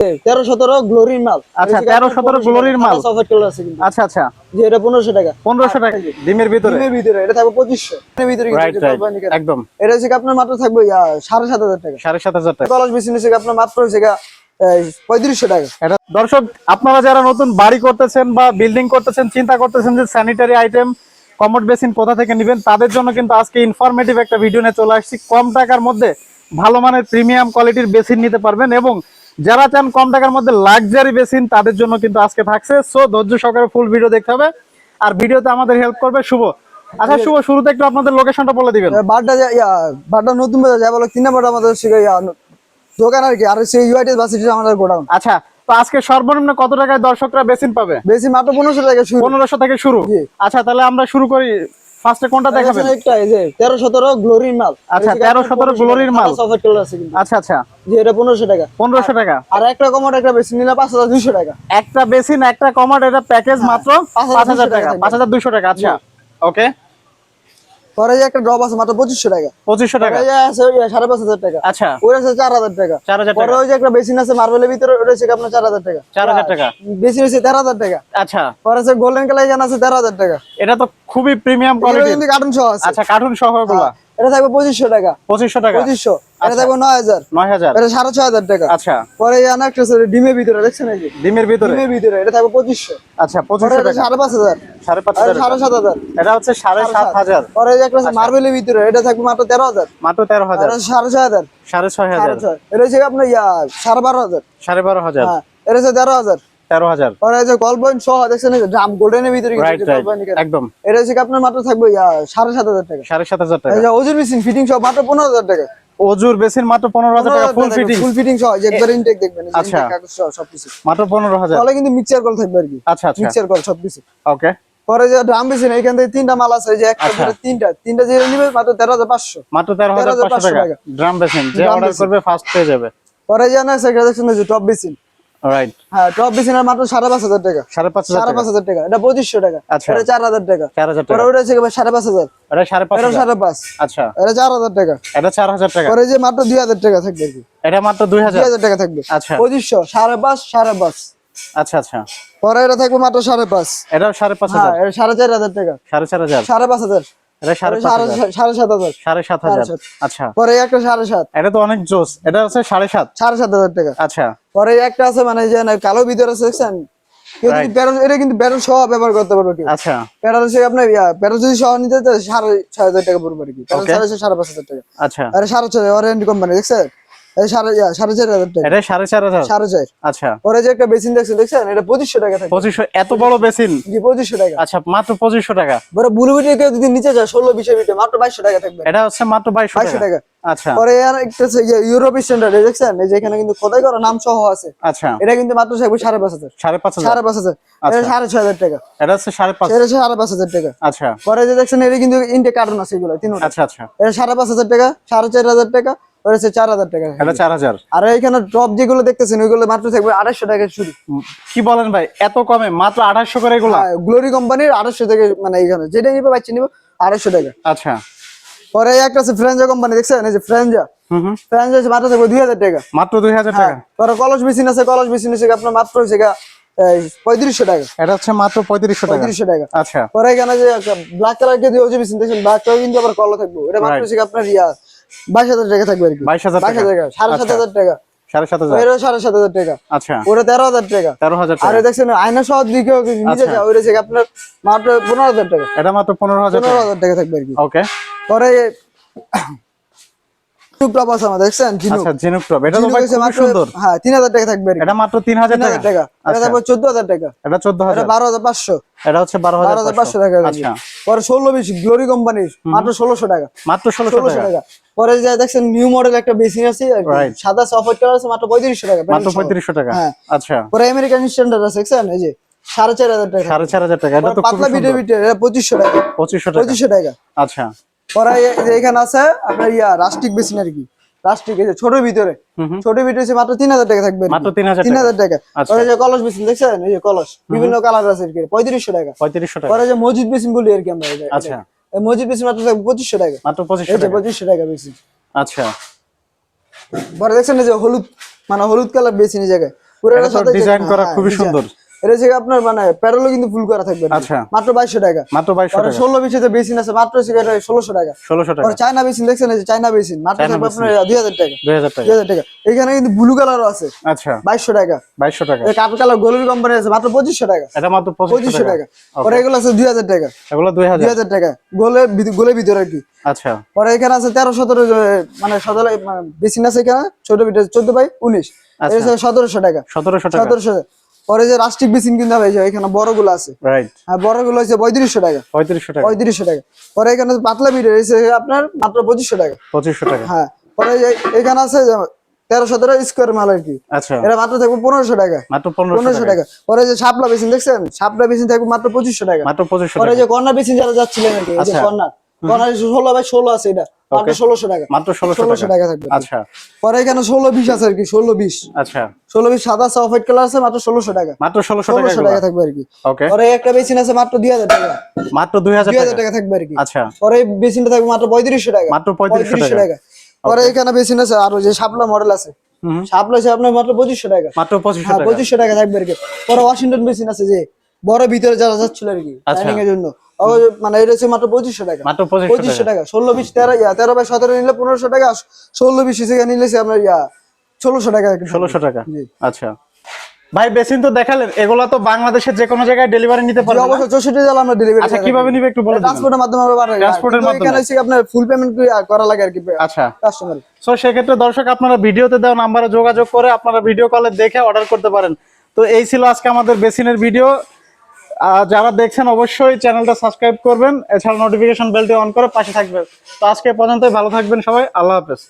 13-17 গ্লোরির মাল। আচ্ছা 13-17 গ্লোরির মাল। সফট কালার আছে কিন্তু। আচ্ছা আচ্ছা, যে এটা 1500 টাকা। 1500 টাকা ডিমের ভিতরে। ডিমের ভিতরে এটা থাকবে 2500 এর ভিতরে রাইট কিন্তু রাইট একদম। এটা হচ্ছে আপনার মাত্র থাকবে 7500 টাকা। 7500 টাকা। কলস মেশিন হচ্ছে আপনার মাত্র হচ্ছে 3500 টাকা। এটা দর্শক, আপনারা যারা নতুন বাড়ি করতেছেন বা বিল্ডিং করতেছেন, চিন্তা করতেছেন যে স্যানিটারি আইটেম কমোড বেসিন কোথা থেকে নেবেন, তাদের জন্য কিন্তু আজকে ইনফরমেটিভ একটা ভিডিও নিয়ে চলে আসছি। কম টাকার মধ্যে ভালো মানের প্রিমিয়াম কোয়ালিটির বেসিন নিতে পারবেন, এবং যারা চান কম টাকার মধ্যে লাক্সারি বেসিন, তাদের জন্য কিন্তু আজকে থাকছে। সো ধৈর্য সহকারে ফুল ভিডিও দেখতে হবে, আর ভিডিওতে আমাদের হেল্প করবে শুভ। আচ্ছা শুভ, শুরুতে একটু আপনাদের লোকেশনটা বলে দিবেন। বাড্ডা নতুন বাজার যা বলো 3 নম্বর আমাদের দোকান আর কি, আর সেই ইউআইটি বাস স্টেশন আমাদের গোডাউন। আচ্ছা, তো আজকে সর্বনিম্ন কত টাকায় দর্শকরা বেসিন পাবে? বেসিন মাত্র 1500 টাকা শুরু। 1500 থেকে শুরু। আচ্ছা তাহলে আমরা শুরু করি। ফার্স্টে কোনটা দেখাবেন? একটা এই যে 13-17 গ্লোরির মাল। আচ্ছা 13-17 গ্লোরির মাল। সফট কালার আছে কিন্তু। আচ্ছা আচ্ছা, যে এটা 1500 টাকা। 1500 টাকা। আর একটা কমোড একটা বেসিন নিলে 5200 টাকা। একটা বেসিন একটা কমোড, এটা প্যাকেজ মাত্র 5000 টাকা। 5200 টাকা। আচ্ছা ওকে। পরে যে একটা ড্রপ আছে মাত্র 2500 টাকা। 2500 টাকা। পরে যে আছে 5500 টাকা। আচ্ছা ওর আছে 4000 টাকা। 4000 পরে টাকা। ওই যে একটা বেসিন আছে মার্বেলের ভিতরে, ওটা হচ্ছে আপনার 4000 টাকা। 4000 টাকা। বেসিন হচ্ছে 13000 টাকা। আচ্ছা, পরে আছে গোল্ডেন কালার এখানে আছে 13000 টাকা। এটা তো খুবই প্রিমিয়াম এটা কোয়ালিটি। কিন্তু কার্টুন সহ আছে। আচ্ছা কার্টুন সহ এগুলা। এটা থাকবে 2500 টাকা। 2500 টাকা। 2500। এটা থাকবে 9000। 9000। এটা 6500 টাকা। আচ্ছা, পরে এই আরেকটা আছে ডিমের ভিতরে, দেখছেন এই যে ডিমের ভিতরে। ডিমের ভিতরে এটা থাকবে 2500। আচ্ছা পরে 2500 এটা টাকা। 5500। 5500 টাকা। 7500। এটা হচ্ছে 7500। পরে এই যে একটা আছে মার্বেলের ভিতরে, এটা থাকবে মাত্র 13000। মাত্র 13000। এটা 6500। 6500। এটা হচ্ছে আপনার 12500। 12500। হ্যাঁ, এটা হচ্ছে 13000। 13000। পরে এই যে কল পয়েন্ট সহ দেখছেন এই যে ড্রাম গোল্ডেনের ভিতরে রাইট কিন্তু রাইট কল পয়েন্ট এখানে। একদম। এটা হচ্ছে আপনার মাত্র থাকবে 7500 টাকা। 7500 টাকা। এই যে ওজুর মেশিন ফিটিং সহ মাত্র 15000 টাকা। ওজুর বেসিন মাত্র 15000 টাকা ফুল ফিটিং। ফুল ফিটিং সহ যে একবার ইনটেক দেখবেন, এই যে আচ্ছা। ইনটেক কাগজ সহ সবকিছু মাত্র 15000। তাহলে কিন্তু মিক্সচার কল থাকবে আর কি। আচ্ছা আচ্ছা মিক্সচার কল সবকিছু। ওকে। পরে যে ড্রাম মেশিন এখান থেকে তিনটা মাল আছে, এই যে একটা আচ্ছা। দুটো তিনটা যে নিবে মাত্র 13500। মাত্র 13500 টাকা। ড্রাম বেসিন যে ড্রাম অর্ডার বেসিন। করবে ফার্স্ট পেয়ে যাবে। পরে যে না সেটা দেখছেন যে টপ মেশিন। রাইট। হ্যাঁ, টপ মেশিনের মাত্র 5500 টাকা। 5500 টাকা। 5500 টাকা। এটা 2500 টাকা। আচ্ছা। এটা 4000 টাকা। 4000 পরে টাকা। ওটা হচ্ছে 5500। এটা 5500। এটা 5.5। আচ্ছা, এটা 4000 টাকা। এটা 4000 টাকা। পরে যে মাত্র 2000 টাকা থাকবে আর কি। এটা মাত্র 2000। 2000 টাকা থাকবে। আচ্ছা 2500, 5.5। আচ্ছা আচ্ছা, পরে এটা থাকবে মাত্র 5.5। এটা হ্যাঁ, 5500। এটা 4500 টাকা। 4500। 5500। এটা 5500। 7500। 7500। আচ্ছা, পরে একটা 7.5। এটা তো অনেক জোস। এটা হচ্ছে 7.5। 7500 টাকা। আচ্ছা পরে একটা আছে মানে যে না কালো ভিতরে আছে দেখছেন, কেউ যদি এটা কিন্তু প্যারোল সহ ব্যবহার করতে পারবে কেউ। আচ্ছা প্যারোল হচ্ছে আপনার প্যারোল যদি সহ নিতে চায় 6500 টাকা পড়বে আর কি। প্যারোল 5500 টাকা। আচ্ছা, আরে 6500 ওয়ারেন্টি কোম্পানি দেখছেন, এই 4500 টাকা। এটা 4500। 4500। আচ্ছা, পরে যে একটা বেসিন দেখছেন এটা 2500 টাকা থাকবে। 2500। এত বড় বেসিন? জি 2500 টাকা। আচ্ছা মাত্র 2500 টাকা। পরে বুলুবিটি কেউ যদি নিচে যায় 16-20 ভিতরে মাত্র 2200 টাকা থাকবে। এটা হচ্ছে মাত্র 2200 টাকা। আচ্ছা। পরে আর একটা আছে ইউরোপ স্ট্যান্ডার্ড দেখছেন, এই যে এখানে কিন্তু খোদাই করা নাম সহ আছে। আচ্ছা, এটা কিন্তু মাত্র থাকবে 5500। 5500। এটা 6500 টাকা। এটা হচ্ছে 5500। এটা 5500 টাকা। আচ্ছা। পরে যে দেখছেন এটা কিন্তু ইনটেক কার্টন আছে এগুলো তিনটা। আচ্ছা আচ্ছা, এটা 5500 টাকা, 4500 টাকা, ওর হচ্ছে 4000 টাকা। এটা 4000। আর এখানে ড্রপ যেগুলো দেখতেছেন ওইগুলো মাত্র থাকবে 2800 টাকা শুরু। কি বলেন ভাই, এত কমে মাত্র 2800 করে এগুলো? গ্লোরি কোম্পানির 2800 থেকে, মানে এখানে যেটা নিবে বাচ্চা নিবে 2800 টাকা। আচ্ছা। পরে একটা আছে ফ্রেঞ্জা কোম্পানি দেখছেন, এই যে ফ্রেঞ্জা। ফ্রেঞ্জা মাত্র থাকবে 2000 টাকা। মাত্র 2000 টাকা। পরে কলস মেশিন আছে, কলস মেশিন হচ্ছে আপনার মাত্র হচ্ছে 3500 টাকা। এটা হচ্ছে মাত্র 3500 টাকা। 3500 টাকা। আচ্ছা। পরে এখানে যে ব্ল্যাক কালার কে দিয়ে মেশিন দেখছেন, ব্ল্যাক কালার কিন্তু আবার কল থাকবে, এটা মাত্র হচ্ছে আপনার 22000 টাকা থাকবে আর কি। 22000 টাকা। 7500 টাকা। 7500। এরও 7500 টাকা। আচ্ছা, ওটা 13000 টাকা। 13000 আর টাকা। দেখছেন আয়না সহ দিকে নিচে যায়, ওই হচ্ছে আপনার মাত্র 15000 টাকা। এটা মাত্র 15000 টাকা। 15000 টাকা থাকবে আর কি। ওকে। পরে ঝিনুক টপ আছে আমাদের দেখছেন, ঝিনুক। আচ্ছা, ঝিনুক টপ। এটা তো ভাই খুব সুন্দর। হ্যাঁ 3000 টাকা থাকবে আর কি। এটা মাত্র 3000 টাকা। 3000 টাকা। এটা থাকবে 14000 টাকা। এটা 14000। এটা 12500। এটা হচ্ছে 12500 টাকা। আচ্ছা। পরে 16-20 গ্লোরি কোম্পানির মাত্র 1600 টাকা। মাত্র 1600 টাকা। পরে যে দেখছেন নিউ মডেল একটা বেসিন আছে, সাদা সফট কালার আছে, মাত্র 3500 টাকা। মাত্র 3500 টাকা। হ্যাঁ। আচ্ছা। পরে আমেরিকান স্ট্যান্ডার্ড আছে দেখছেন, এই যে 4500 টাকা। 4500 টাকা। এটা তো খুব পাতলা সুন্দর। বিটে এটা 2500 টাকা। 2500 টাকা। আচ্ছা। পরে যে এখানে আছে আপনার রাস্টিক বেসিন আর কি। রাস্টিক এই যে ছোট ভিতরে, ছোট ভিতরে আছে মাত্র 3000 টাকা থাকবে। মাত্র 3000 টাকা। পরে যে কলস বেসিন দেখছেন, এই যে কলস বিভিন্ন কালার আছে আর কি, 3500 টাকা। 3500 টাকা। পরে যে মসজিদ বেসিন বলি আর কি আমরা। আচ্ছা। এই মসজিদ বেসিন মাত্র 2500 টাকা। মাত্র 2500 এই যে টাকা। 2500 টাকা বেসিন। আচ্ছা। পরে দেখছেন এই যে হলুদ, মানে হলুদ কালার বেসিন এই জায়গায় পুরোটা এটা তো সাথে ডিজাইন করা খুবই সুন্দর। এটা হচ্ছে আপনার মানে প্যাডেলও কিন্তু ফুল করা থাকবে আর কি। আচ্ছা। মাত্র 2200 টাকা। মাত্র 2200 আর টাকা। 16 20 এর বেসিন আছে মাত্র সিগারেট 1600 টাকা। 1600 টাকা। আর চায়না বেসিন দেখছেন এই যে চায়না বেসিন মাত্র চায়না থাকবে বেসিন। আপনার 2000 টাকা। 2000 টাকা। 2000 টাকা। এখানে কিন্তু ব্লু কালারও আছে আচ্ছা 2200 টাকা। 2200 টাকা। এই কাপ কালার গোল্ড কোম্পানি আছে মাত্র 2500 টাকা। এটা মাত্র 2500 টাকা। ওকে। পরে এগুলো আছে 2000 টাকা। এগুলো 2000। 2000 টাকা। গোলের ভিতরে আর কি। আচ্ছা। পরে এখানে আছে 13 17 মানে 17 বেসিন আছে এখানে ছোট ভিতরে 14 বাই 19। আচ্ছা। এটা 1700 টাকা। 1700 টাকা। 1700। পরে যে রাস্টিক বেসিন কিনতে হবে এই যে এখানে বড়গুলো আছে। রাইট। হ্যাঁ বড়গুলো হচ্ছে 3500 টাকা। 3500 টাকা। 3500 টাকা। পরে এখানে পাতলা ভিডিও এসে আপনার মাত্র 2500 টাকা। 2500 টাকা। হ্যাঁ পরে এখানে আছে 13 17 স্কয়ার মাল আর কি। আচ্ছা। এটা মাত্র থাকবে 1500 টাকা। মাত্র 1500 টাকা। পরে যে শাপলা বেসিন দেখছেন শাপলা বেসিন থাকবে মাত্র 2500 টাকা। মাত্র 2500 পরে টাকা। যে কর্নার বেসিন যারা যাচ্ছিলেন আর কি এই যে আচ্ছা। কর্নার 16 বাই 16 আছে এটা মাত্র 1600 টাকা। মাত্র 1600 টাকা থাকবে। আচ্ছা। পরে এখানে 16 20 আছে আর কি 16 20। আচ্ছা। 16 20 সাদা অফ হোয়াইট কালার আছে মাত্র 1600 টাকা। মাত্র 1600 টাকা। 1600 টাকা থাকবে আর কি। ওকে। পরে একটা বেসিন আছে মাত্র 2000 টাকা। মাত্র 2000 2000 টাকা থাকবে আর কি। আচ্ছা। পরে এই বেসিনটা থাকবে মাত্র 3500 টাকা। মাত্র 3500 টাকা। পরে এখানে বেসিন আছে আরো যে শাপলা মডেল আছে। শাপলা আছে আপনার মাত্র 2500 টাকা। মাত্র 2500 হ্যাঁ টাকা। 2500 টাকা থাকবে আর কি। পরে ওয়াশিংটন বেসিন আছে যে বড় ভিতরে যারা যাচ্ছিল আর কি ডাইনিং এর জন্য মানে এটা হচ্ছে মাত্র 2500 টাকা। মাত্র 2500 টাকা। 16 20 13 বাই 17 নিলে 1500 টাকা। 16 20 থেকে নিলে আপনার 1600 টাকা। 1600 টাকা। জি। আচ্ছা ভাই বেসিন তো দেখালেন, এগুলা তো বাংলাদেশের যে কোনো জায়গায় ডেলিভারি নিতে পারবেন? অবশ্যই 64 জেলা আমরা ডেলিভারি। আচ্ছা কিভাবে নিবে একটু বলে দিন। ট্রান্সপোর্টের মাধ্যমে আমরা পাঠাই। ট্রান্সপোর্টের মাধ্যমে। এখানে এসে আপনার ফুল পেমেন্ট করা লাগে আর কি আচ্ছা কাস্টমার। সো সেক্ষেত্রে দর্শক আপনারা ভিডিওতে দেওয়া নাম্বারে যোগাযোগ করে আপনারা ভিডিও কলে দেখে অর্ডার করতে পারেন। তো এই ছিল আজকে আমাদের বেসিনের ভিডিও। যারা দেখছেন অবশ্যই চ্যানেলটা সাবস্ক্রাইব করবেন, এছাড়া নোটিফিকেশন বেলটি অন করে পাশে থাকবেন। তো আজকে পর্যন্ত ভালো থাকবেন সবাই, আল্লাহ হাফেজ।